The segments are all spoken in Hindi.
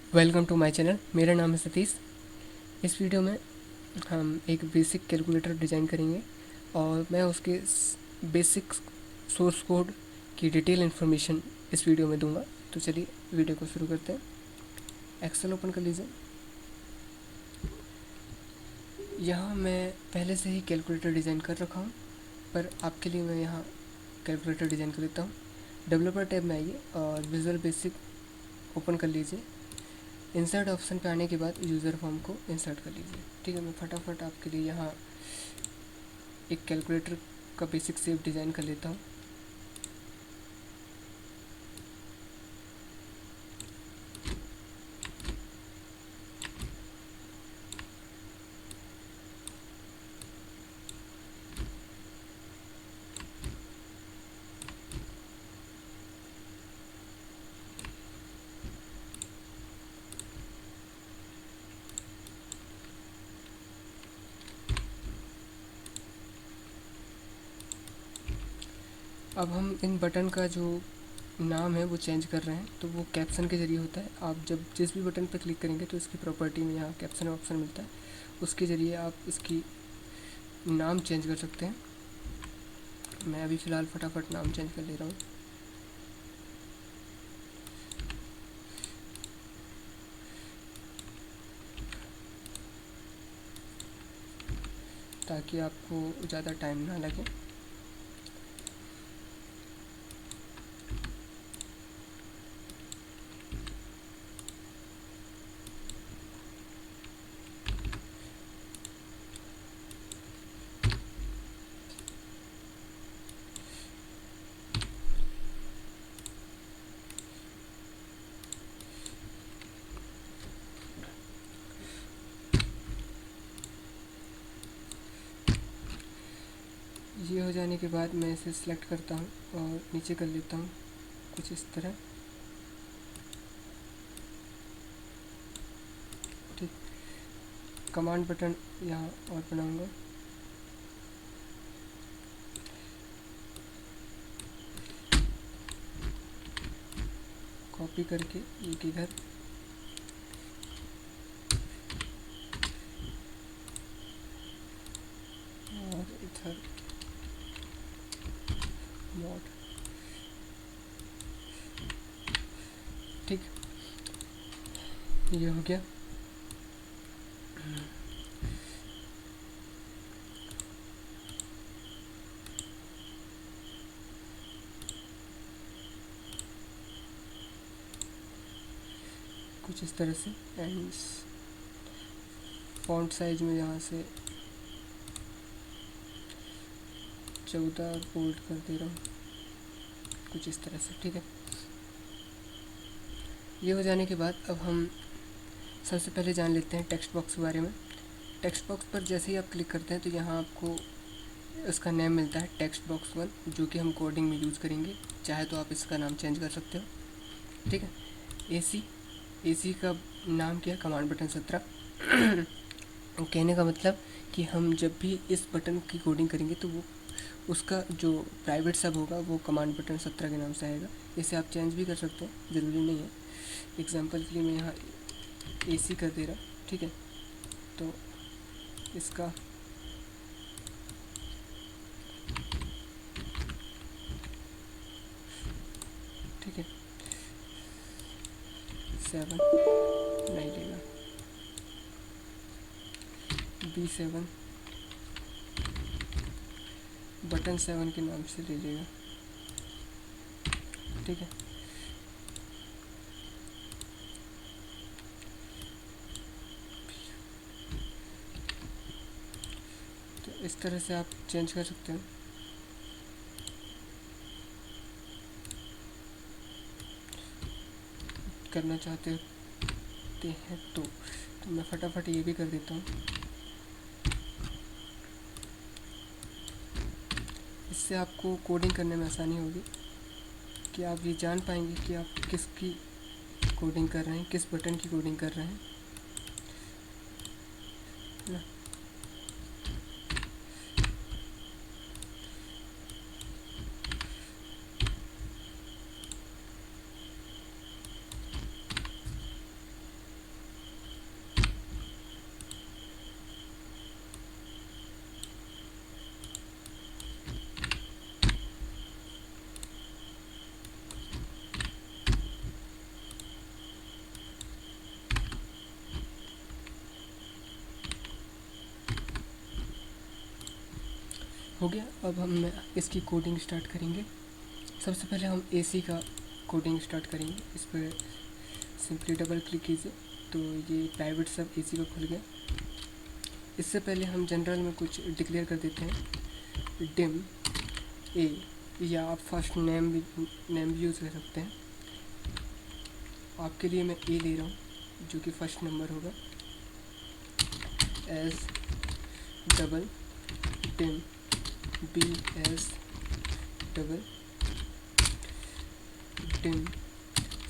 Welcome to my channel. मेरा नाम है सतीश। इस वीडियो में हम एक बेसिक कैलकुलेटर डिज़ाइन करेंगे और मैं उसके बेसिक सोर्स कोड की डिटेल इन्फॉर्मेशन इस वीडियो में दूंगा। तो चलिए वीडियो को शुरू करते हैं। एक्सेल ओपन कर लीजिए। यहाँ मैं पहले से ही कैलकुलेटर डिज़ाइन कर रखा हूँ, पर आपके लिए मैं यहाँ कैलकुलेटर डिज़ाइन कर देता हूँ। डेवलपर टैब में आइए और विजुअल बेसिक ओपन कर लीजिए। इंसर्ट ऑप्शन पे आने के बाद यूज़र फॉर्म को इंसर्ट कर लीजिए। ठीक है, मैं फटाफट आपके लिए यहाँ एक कैलकुलेटर का बेसिक शेप डिज़ाइन कर लेता हूँ। अब हम इन बटन का जो नाम है वो चेंज कर रहे हैं, तो वो कैप्शन के ज़रिए होता है। आप जब जिस भी बटन पर क्लिक करेंगे तो इसकी प्रॉपर्टी में यहाँ कैप्शन ऑप्शन मिलता है, उसके ज़रिए आप इसकी नाम चेंज कर सकते हैं। मैं अभी फ़िलहाल फटाफट नाम चेंज कर ले रहा हूँ। ताकि आपको ज़्यादा टाइम ना लगे। ये हो जाने के बाद मैं इसे सिलेक्ट करता हूँ और नीचे कर लेता हूँ कुछ इस तरह। ठीक, कमांड बटन यहाँ और बनाऊँगा। कॉपी करके एक इधर और इधर मोड। ठीक, ये हो गया। कुछ इस तरह से। एंड फॉन्ट साइज में यहाँ से 14 बोल्ड कर दे रहा हूँ, कुछ इस तरह से। ठीक है, ये हो जाने के बाद अब हम सबसे पहले जान लेते हैं टेक्स्ट बॉक्स के बारे में। टेक्स्ट बॉक्स पर जैसे ही आप क्लिक करते हैं तो यहाँ आपको इसका नेम मिलता है टेक्स्ट बॉक्स 1, जो कि हम कोडिंग में यूज़ करेंगे। चाहे तो आप इसका नाम चेंज कर सकते हो। ठीक है, एसी एसी का नाम क्या है? Command button 17। कहने का मतलब कि हम जब भी इस बटन की कोडिंग करेंगे तो वो उसका जो प्राइवेट सब होगा वो कमांड बटन 17 के नाम से आएगा। इसे आप चेंज भी कर सकते हैं, ज़रूरी नहीं है। एग्जांपल के लिए मैं यहाँ एसी कर दे रहा। ठीक है, तो इसका ठीक है 7 नहीं लेगा, B7 बटन 7 के नाम से ले लेगा। ठीक है, तो इस तरह से आप चेंज कर सकते हैं। करना चाहते हैं तो मैं फटाफट ये भी कर देता हूँ। इससे आपको कोडिंग करने में आसानी होगी कि आप ये जान पाएंगे कि आप किसकी कोडिंग कर रहे हैं, किस बटन की कोडिंग कर रहे हैं ना। हो गया। अब हम इसकी कोडिंग स्टार्ट करेंगे। सबसे पहले हम AC का कोडिंग स्टार्ट करेंगे। इस पर सिंपली डबल क्लिक कीजिए तो ये प्राइवेट सब AC का खुल गया। इससे पहले हम जनरल में कुछ डिक्लेयर कर देते हैं, डिम A, या आप फर्स्ट नेम भी यूज़ कर सकते हैं। आपके लिए मैं A ले रहा हूँ जो कि फर्स्ट नंबर होगा, as double dim B as double dim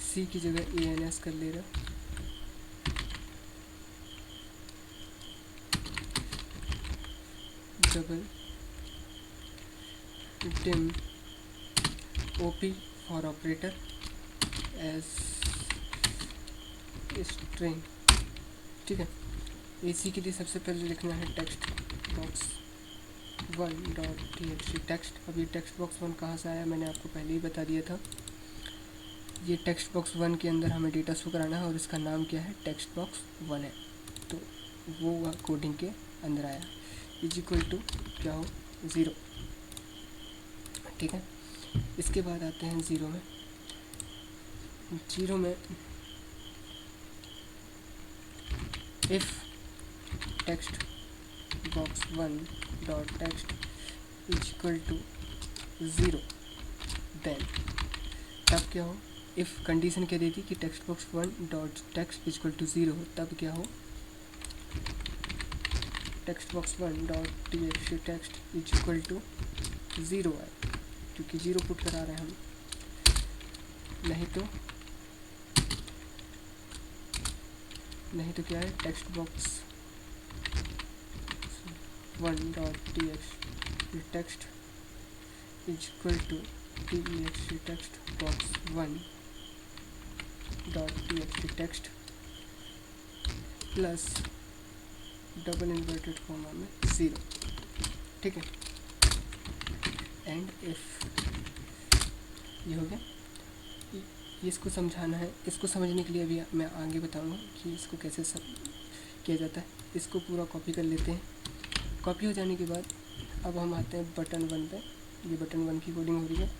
C की जगह ANS कर ले रहा, double dim OP for operator as string. ठीक है। AC के लिए सबसे पहले लिखना है टेक्स्ट बॉक्स 1.txt टेक्स्ट। अब ये टेक्स्ट बॉक्स 1 कहाँ से आया, मैंने आपको पहले ही बता दिया था। ये टेक्स्ट बॉक्स 1 के अंदर हमें डेटा शो कराना है और इसका नाम क्या है, टेक्स्ट बॉक्स 1 है, तो वो कोडिंग के अंदर आया। इज इक्वल टू क्या हो, 0। ठीक है। इसके बाद आते हैं 0 में। 0 में if text box 1 dot text is equal to 0 then, तब क्या हो, इफ़ कंडीशन क्या देती कि text box 1 dot text is equal to 0 हो, तब क्या हो, text box 1 dot txt text is equal to 0 है, क्योंकि 0 पुट करा रहे हैं हम। नहीं तो क्या है, text box 1 dot txt text is equal to txt text box 1 dot txt text plus double inverted comma में 0। ठीक है। एंड इफ, ये हो गया। ये इसको समझाना है, इसको समझने के लिए अभी मैं आगे बताऊंगा कि इसको कैसे सब किया जाता है। इसको पूरा कॉपी कर लेते हैं। कॉपी हो जाने के बाद अब हम आते हैं बटन 1 पे। ये बटन 1 की कोडिंग हो रही है।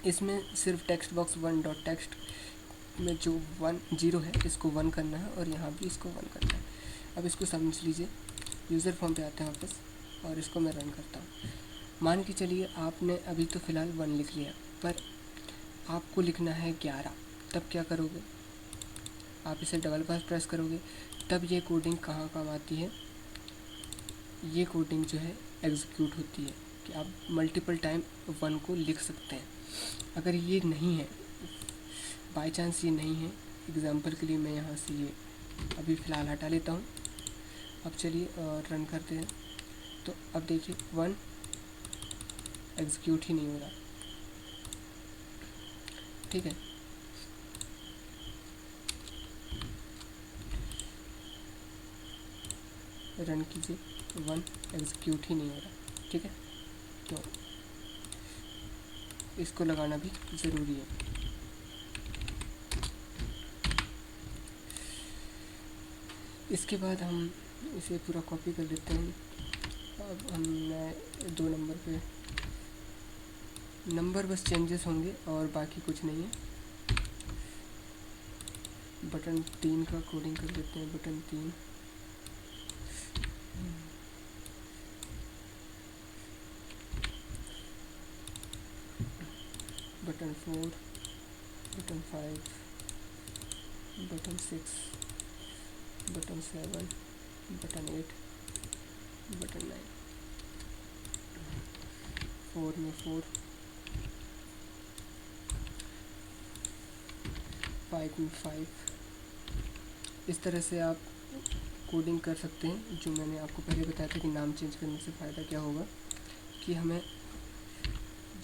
इसमें सिर्फ टेक्स्ट बॉक्स 1 डॉट टेक्स्ट में जो 0 है इसको 1 करना है और यहाँ भी इसको 1 करना है। अब इसको समझ लीजिए। यूज़र फॉर्म पे आते हैं वापस और इसको मैं रन करता हूँ। मान के चलिए आपने अभी तो फ़िलहाल 1 लिख लिया, पर आपको लिखना है 11, तब क्या करोगे, आप इसे डबल पास प्रेस करोगे, तब ये कोडिंग कहाँ काम आती है, ये कोडिंग जो है एग्जीक्यूट होती है कि आप मल्टीपल टाइम 1 को लिख सकते हैं। अगर ये नहीं है, बाय चांस ये नहीं है, एग्जांपल के लिए मैं यहाँ से ये अभी फ़िलहाल हटा लेता हूँ। अब चलिए रन करते हैं। तो अब देखिए 1 एग्जीक्यूट ही नहीं हो रहा। ठीक है। रन कीजिए, 1 एग्जीक्यूट ही नहीं हो रहा। ठीक है। तो इसको लगाना भी ज़रूरी है। इसके बाद हम इसे पूरा कॉपी कर लेते हैं। अब हमने 2 नंबर पे, नंबर बस चेंजेस होंगे और बाकी कुछ नहीं है। बटन 3 का कोडिंग कर लेते हैं। Button 3 button 4, button 5, button 6, button 7, button 8, button 9, 4 में 4, 5 में 5। इस तरह से आप कोडिंग कर सकते हैं। जो मैंने आपको पहले बताया था कि नाम चेंज करने से फ़ायदा क्या होगा कि हमें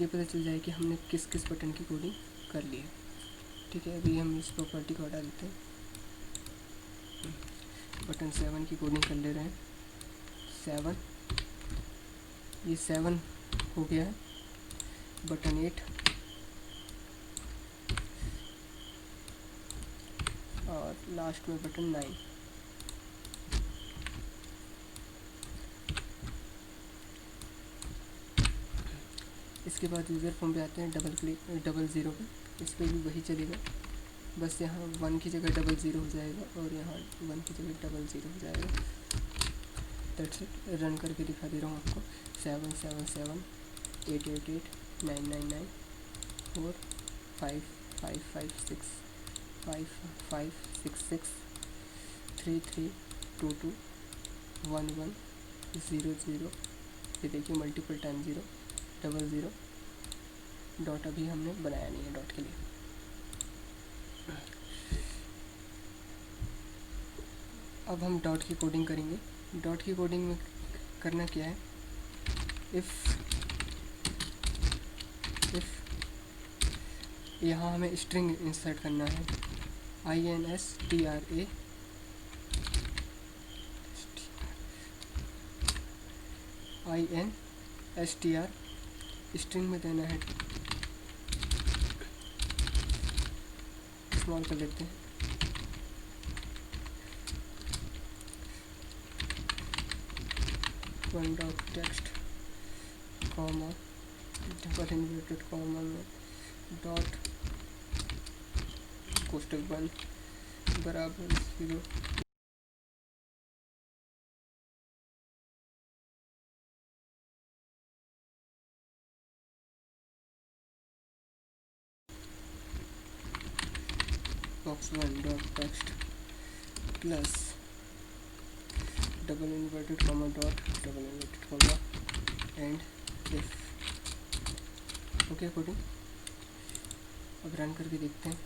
ये पता चल जाए कि हमने किस किस बटन की कोडिंग कर ली है। ठीक है। अभी हम इस प्रॉपर्टी को हटा देते हैं। बटन 7 की कोडिंग कर ले रहे हैं। 7, ये 7 हो गया है। बटन 8, और लास्ट में बटन 9। इसके बाद यूज़र फॉर्म पे आते हैं, डबल ज़ीरो पे, इस पर भी वही चलेगा, बस यहाँ 1 की जगह 00 हो जाएगा और यहाँ 1 की जगह 00 हो जाएगा। That's it. रन करके दिखा दे रहा हूँ आपको। 7 7 7 7 4 5 5 6 5 5 6 3 3 2 2 1 1 0 0। ये देखिए मल्टीपल टाइम 0 00। डॉट अभी हमने बनाया नहीं है डॉट के लिए। अब हम डॉट की कोडिंग करेंगे। डॉट की कोडिंग में करना क्या है, इफ़ यहाँ हमें स्ट्रिंग इंसर्ट करना है, INSTRA INSTR स्ट्रिंग में देना है, स्मॉल कर लेते हैं, one dot text comma double inverted comma में डॉट कोष्टक बंद बराबर 0। Box 1 dot text plus double inverted comma dot double inverted comma and if. Okay coding. अब रन करके देखते हैं।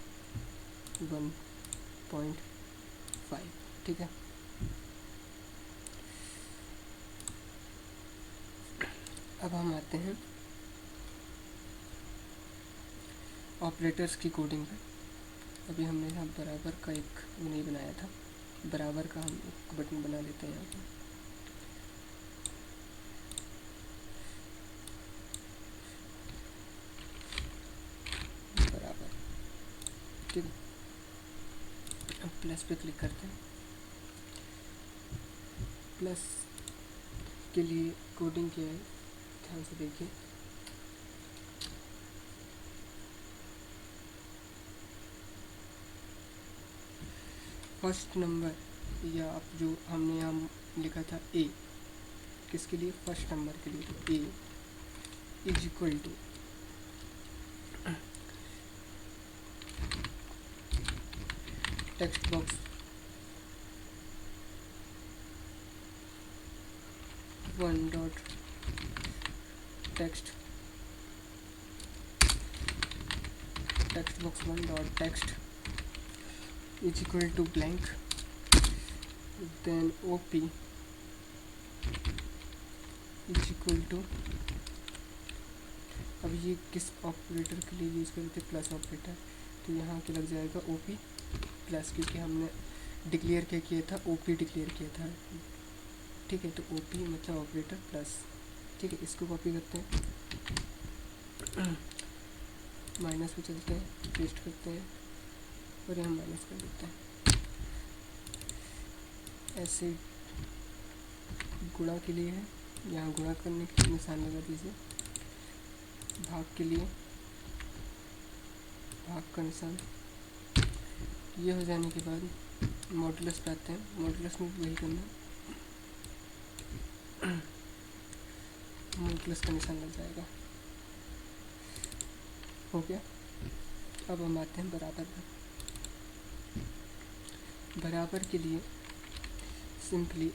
1.5 ठीक है। अब हम आते हैं ऑपरेटर्स की कोडिंग पे। अभी हमने यहाँ बराबर का एक नहीं बनाया था, बराबर का हम एक बटन बना लेते हैं यहाँ पर। बराबर ठीक है। अब प्लस पे क्लिक करते हैं। प्लस के लिए कोडिंग क्या है ध्यान से देखिए। फर्स्ट नंबर या आप जो हमने यहाँ लिखा था ए, किसके लिए, फर्स्ट नंबर के लिए, तो A is equal to text box 1 dot text box 1 dot text is equal to blank, then OP is equal to, अब ये किस ऑपरेटर के लिए यूज़ करते हैं, प्लस ऑपरेटर, तो यहाँ के लग जाएगा OP प्लस, क्योंकि हमने डिक्लेयर क्या किया था, OP डिक्लेयर किया था। ठीक है, तो OP मतलब ऑपरेटर प्लस। ठीक है, इसको कॉपी करते हैं, माइनस पे चलते हैं, पेस्ट करते हैं और यहाँ माइनस कर देते हैं। ऐसे गुणा के लिए है, यहाँ गुणा करने के लिए निशान लगा दीजिए। भाग के लिए भाग का निशान। ये हो जाने के बाद मॉडुलस पे आते हैं। मॉडुलस में वही करना है, मॉडुलस का निशान लग जाएगा। हो गया। अब हम आते हैं बराबर पर। बराबर के लिए सिंपली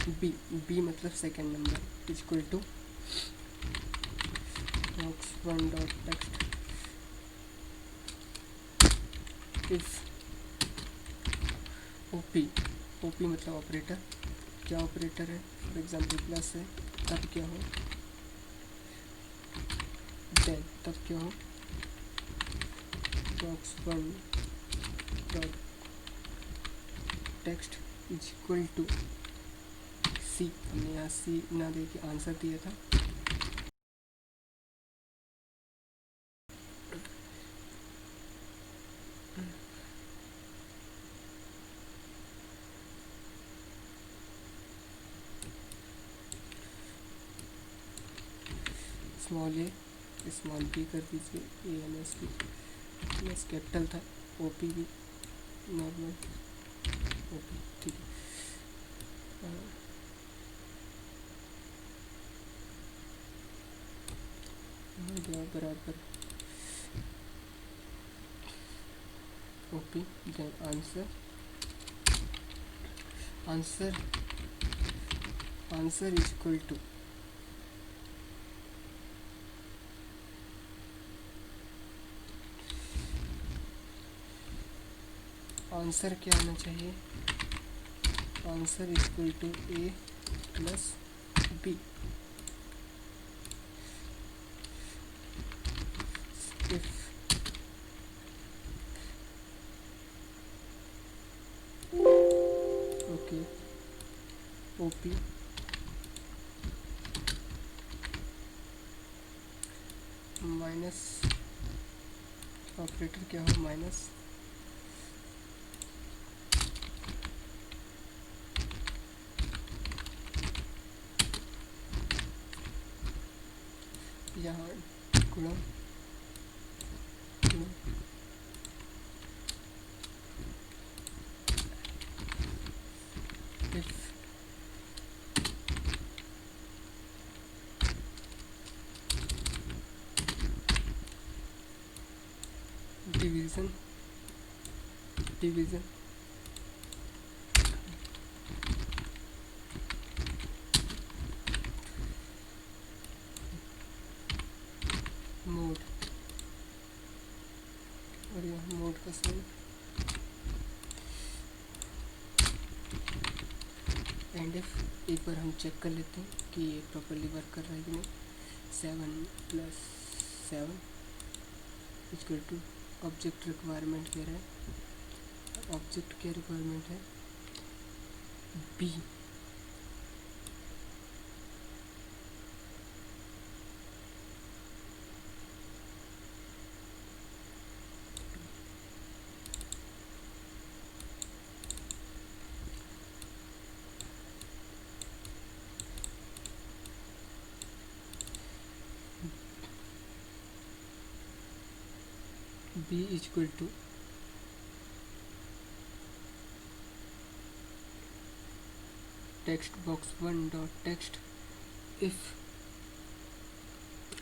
बी मतलब second number is equal to box 1 dot text if OP मतलब ऑपरेटर। क्या ऑपरेटर है, फॉर एग्जांपल प्लस है तब क्या हो, देन तब क्या हो, box 1 dot text is equal to C. हमने यहाँ सी ना दे के आंसर दिया था। स्मॉल ए स्मॉल बी कर दीजिए, ए एन एस की प्लस कैपिटल था, ओ पी भी नॉर्मल ओ पी, ठीक है। हो गया बराबर O P, then answer is equal to answer क्या होना चाहिए, answer is equal to A plus B. If okay O P minus operator क्या हो, माइनस यहाँ गुणा इफ डिवीज़न मोड, और यहाँ मोड का साइन, एंड इफ एक बार हम चेक कर लेते हैं कि ये प्रॉपर्ली वर्क कर रहा है कि नहीं। 7+7 इक्वल टू ऑब्जेक्ट रिक्वायरमेंट कह रहा है, ऑब्जेक्ट क्या रिक्वायरमेंट है, B. B equal to text box 1 dot text if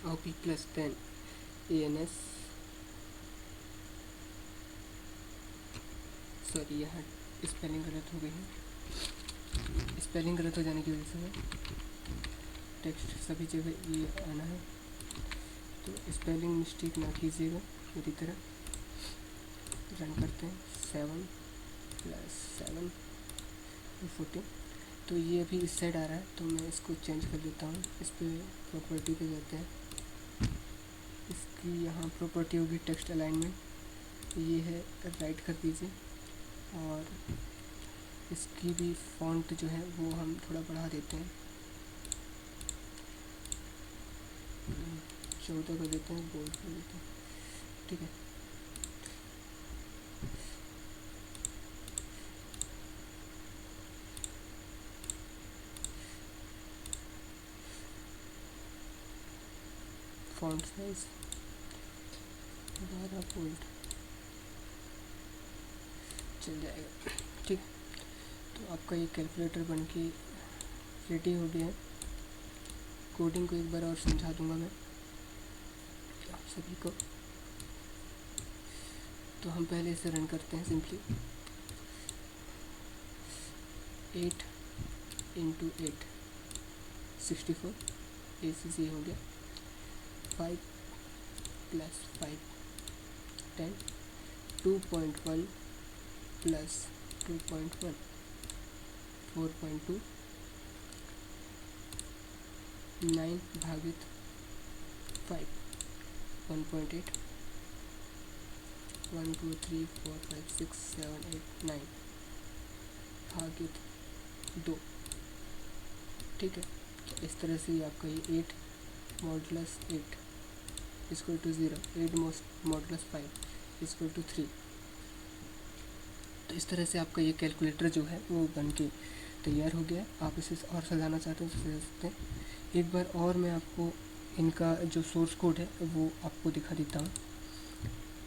O P plus 10 A N S, sorry यहाँ स्पेलिंग गलत हो गई है, स्पेलिंग गलत हो जाने की वजह से टेक्स्ट सभी जगह ये आना है, तो स्पेलिंग मिस्टेक ना कीजिएगा मेरी तरह। रन करते हैं, 7+7 14, तो ये अभी इस साइड आ रहा है, तो मैं इसको चेंज कर देता हूँ। इस पर प्रॉपर्टी पे जाते हैं, इसकी यहाँ प्रॉपर्टी होगी टेक्स्ट अलाइनमेंट, ये है राइट कर दीजिए, और इसकी भी फॉन्ट जो है वो हम थोड़ा बढ़ा देते हैं, 14 कर देते हैं, बोल्ड कर देते हैं, ठीक है। फॉन्ट साइज 12 बोल्ड चल जाएगा, ठीक है। तो आपका ये कैलकुलेटर बन के रेडी हो गया है। कोडिंग को एक बार और समझा दूंगा मैं आप सभी को। तो हम पहले इसे रन करते हैं सिंपली, 8 × 8 64, ACC हो गया, 5 + 5 10, 2.1 + 2.1 4.2, 9 भागित 5 1.8, 1 2 3 4 5 6 7 8 9 भागित 2, ठीक है। तो इस तरह से ही आपका ये 8 modulus 8 equal to 0, 8 modulus 5 equal to 3। तो इस तरह से आपका ये कैलकुलेटर जो है वो बन के तैयार हो गया है। आप इसे और सजाना चाहते हैं तो सजा सकते हैं। एक बार और मैं आपको इनका जो सोर्स कोड है वो आपको दिखा देता हूँ।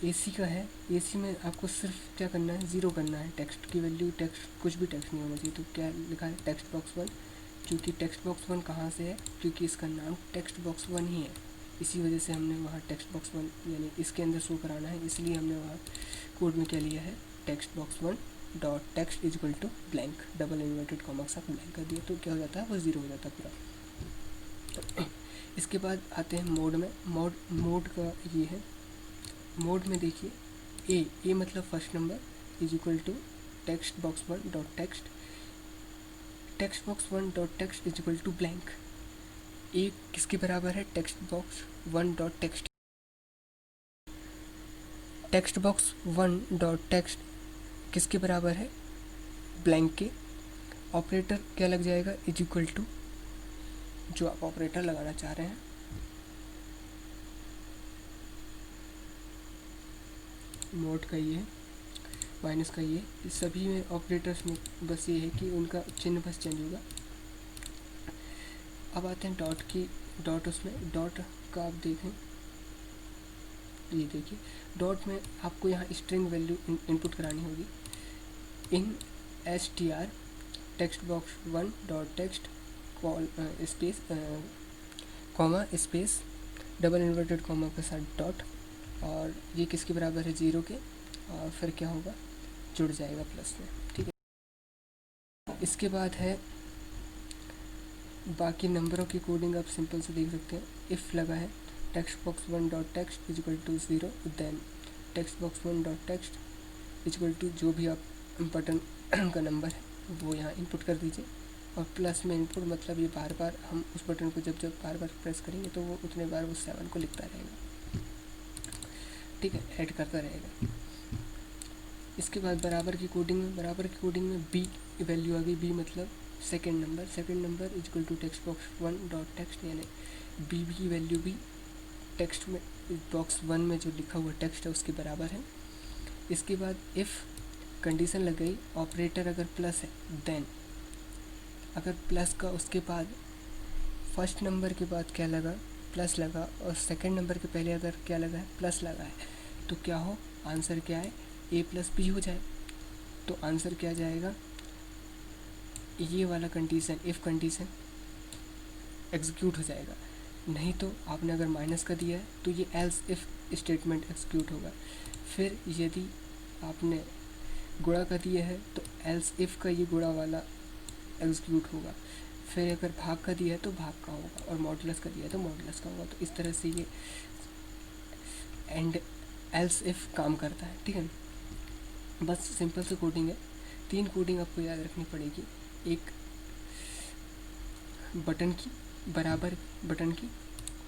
AC का है, AC में आपको सिर्फ क्या करना है, 0 करना है। टेक्स्ट की वैल्यू, टेक्स्ट कुछ भी टेक्स्ट नहीं होना चाहिए। तो क्या लिखा है, टेक्स्ट बॉक्स 1। क्योंकि टेक्स्ट बॉक्स 1 कहाँ से है, क्योंकि इसका नाम टेक्स्ट बॉक्स 1 ही है, इसी वजह से हमने वहाँ टेक्स्ट बॉक्स 1 यानी इसके अंदर शो कराना है, इसलिए हमने वहाँ कोड में क्या लिया है, text box 1 dot text is equal to blank, double inverted comma के साथ ब्लैंक कर दिया। तो क्या हो जाता है, वो 0 हो जाता है पूरा। इसके बाद आते हैं मोड में। मोड का ये है, मोड में देखिए ए मतलब first number is equal to text box 1 dot text, text box 1 dot text is equal to blank. A किसके बराबर है, text box 1 dot text, text box 1 dot text किसके बराबर है, ब्लैंक के। ऑपरेटर क्या लग जाएगा, इज इक्वल टू जो आप ऑपरेटर लगाना चाह रहे हैं, नोट का ये, माइनस का ये, इस सभी में ऑपरेटर्स में बस ये है कि उनका चिन्ह बस चेंज होगा। अब आते हैं डॉट की, डॉट उसमें डॉट का आप देखें, ये देखिए डॉट में आपको यहाँ स्ट्रिंग वैल्यू इनपुट करानी होगी। इन str text box 1 dot text call space comma space double inverted comma के साथ डॉट, और ये किसके बराबर है, 0 के, और फिर क्या होगा, जुड़ जाएगा प्लस में, ठीक है। इसके बाद है बाकी नंबरों की कोडिंग, आप सिंपल से देख सकते हैं। इफ़ लगा है text box 1 dot text is equal to 0, then text box 1 dot text is equal to जो भी आप बटन का नंबर है वो यहाँ इनपुट कर दीजिए, और प्लस में इनपुट मतलब ये बार बार हम उस बटन को जब बार बार प्रेस करेंगे तो वो उतने बार उस 7 को लिखता रहेगा, ठीक है, ऐड करता रहेगा। इसके बाद बराबर की कोडिंग में बी वैल्यू आ गई, बी मतलब second number is equal to text box 1 dot text, यानी बी की वैल्यू भी टेक्स्ट में बॉक्स 1 में जो लिखा हुआ टेक्स्ट है उसके बराबर है। इसके बाद इफ़ कंडीशन लग गई, ऑपरेटर अगर प्लस है, देन अगर प्लस का उसके बाद फर्स्ट नंबर के बाद क्या लगा, प्लस लगा, और सेकंड नंबर के पहले अगर क्या लगा है, प्लस लगा है, तो क्या हो, आंसर क्या है, a प्लस बी हो जाए। तो आंसर क्या जाएगा, ये वाला कंडीशन, इफ़ कंडीशन एग्जीक्यूट हो जाएगा। नहीं तो आपने अगर माइनस का दिया है तो ये एल्स इफ़ स्टेटमेंट एग्जीक्यूट होगा। फिर यदि आपने गुणा का दिया है तो एल्स इफ़ का ये गुणा वाला एग्जीक्यूट होगा। फिर अगर भाग का दिया है तो भाग का होगा, और मॉडुलस का दिया है तो मॉडुलस का होगा। तो इस तरह से ये एंड एल्स इफ़ काम करता है, ठीक है। बस सिंपल से कोडिंग है। 3 कोडिंग आपको याद रखनी पड़ेगी, एक बटन की, बराबर बटन की,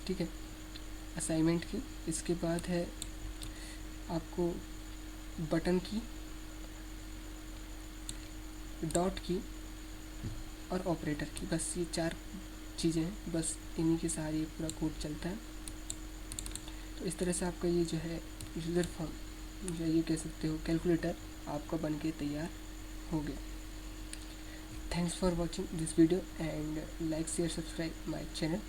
ठीक है, असाइनमेंट की, इसके बाद है आपको बटन की, डॉट की, और ऑपरेटर की। बस ये 4 चीज़ें हैं, बस इन्हीं के सहारे ये पूरा कोड चलता है। तो इस तरह से आपका ये जो है यूज़र फॉर्म, जो ये कह सकते हो कैलकुलेटर, आपका बन के तैयार हो गया। Thanks for watching this video and like, share, subscribe my channel.